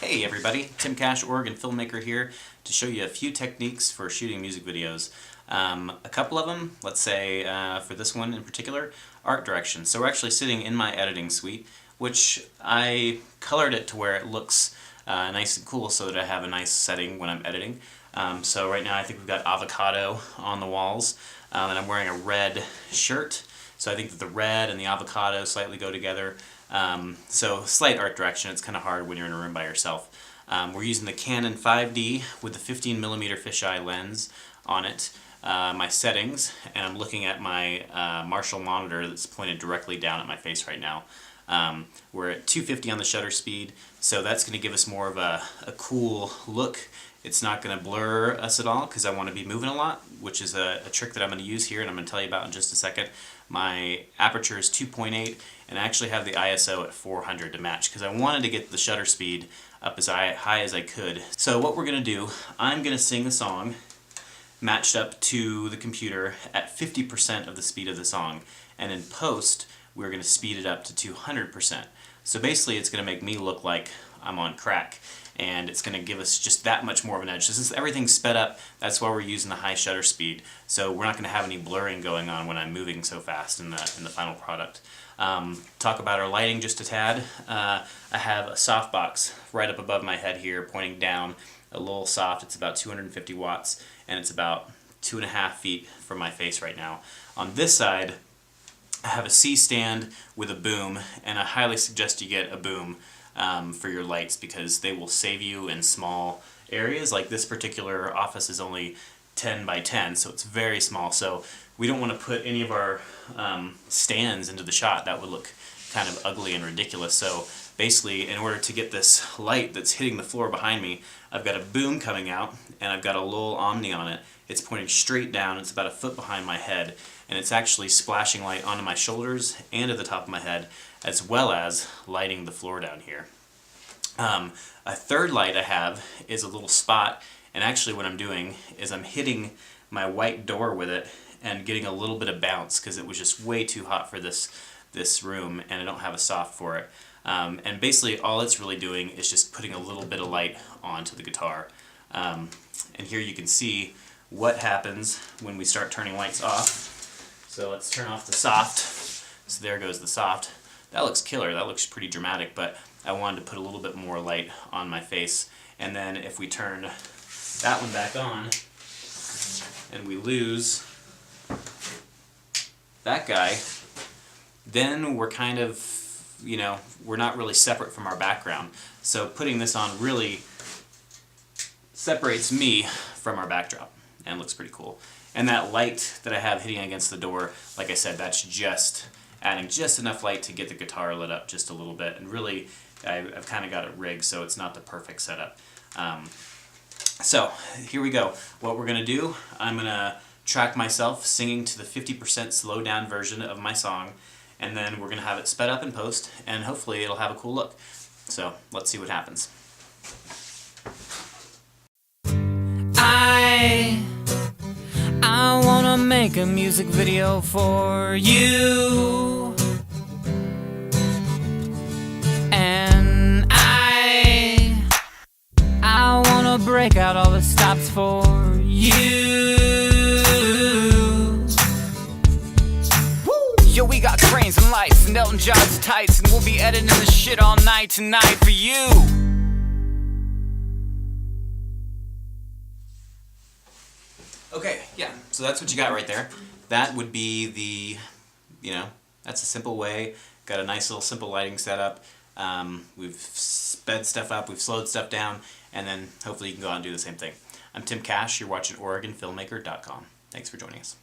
Hey everybody, Tim Cash Oregon Filmmaker here to show you a few techniques for shooting music videos. A couple of them, let's say for this one in particular, art direction. So we're actually sitting in my editing suite, which I colored it to where it looks nice and cool so that I have a nice setting when I'm editing. So right now I think we've got avocado on the walls, and I'm wearing a red shirt. So I think that the red and the avocado slightly go together. So slight art direction, it's kind of hard when you're in a room by yourself. We're using the Canon 5D with the 15mm fisheye lens on it. My settings, and I'm looking at my Marshall monitor that's pointed directly down at my face right now. We're at 250 on the shutter speed, so that's going to give us more of a cool look. It's not going to blur us at all because I want to be moving a lot, which is a trick that I'm going to use here and I'm going to tell you about in just a second. My aperture is 2.8 and I actually have the ISO at 400 to match because I wanted to get the shutter speed up as high as I could. So what we're going to do, I'm going to sing a song matched up to the computer at 50% of the speed of the song, and in post we're going to speed it up to 200%. So basically it's going to make me look like I'm on crack, and it's going to give us just that much more of an edge. So since everything's sped up, that's why we're using the high shutter speed. So we're not going to have any blurring going on when I'm moving so fast in the final product. Talk about our lighting just a tad. I have a softbox right up above my head here pointing down, a little soft. It's about 250 watts and it's about 2.5 feet from my face right now. On this side I have a C-stand with a boom, and I highly suggest you get a boom for your lights because they will save you in small areas. Like this particular office is only 10 by 10, so it's very small, so we don't want to put any of our stands into the shot. That would look kind of ugly and ridiculous. So basically, in order to get this light that's hitting the floor behind me, I've got a boom coming out and I've got a little Omni on it. It's pointing straight down, it's about a foot behind my head, and it's actually splashing light onto my shoulders and at the top of my head, as well as lighting the floor down here. A third light I have is a little spot, and actually what I'm doing is I'm hitting my white door with it and getting a little bit of bounce because it was just way too hot for this room and I don't have a soft for it. And basically all it's really doing is just putting a little bit of light onto the guitar. And here you can see what happens when we start turning lights off. So let's turn off the soft. So there goes the soft. That looks killer, that looks pretty dramatic, but I wanted to put a little bit more light on my face. And then if we turn that one back on and we lose that guy, then we're kind of, we're not really separate from our background. So putting this on really separates me from our backdrop and looks pretty cool. And that light that I have hitting against the door, like I said, that's just adding just enough light to get the guitar lit up just a little bit. And really, I've kind of got it rigged so it's not the perfect setup. So here we go. What we're going to do, I'm going to track myself singing to the 50% slowed down version of my song, and then we're going to have it sped up in post, and hopefully it'll have a cool look. So let's see what happens. I wanna make a music video for you, and I wanna break out all the stops for you. Yo, we got cranes and lights and Elton John's tights, and we'll be editing this shit all night tonight for you. Okay, yeah, so that's what you got right there. That would be the, that's a simple way. Got a nice little simple lighting setup. We've sped stuff up, we've slowed stuff down, and then hopefully you can go out and do the same thing. I'm Tim Cash, you're watching OregonFilmmaker.com. Thanks for joining us.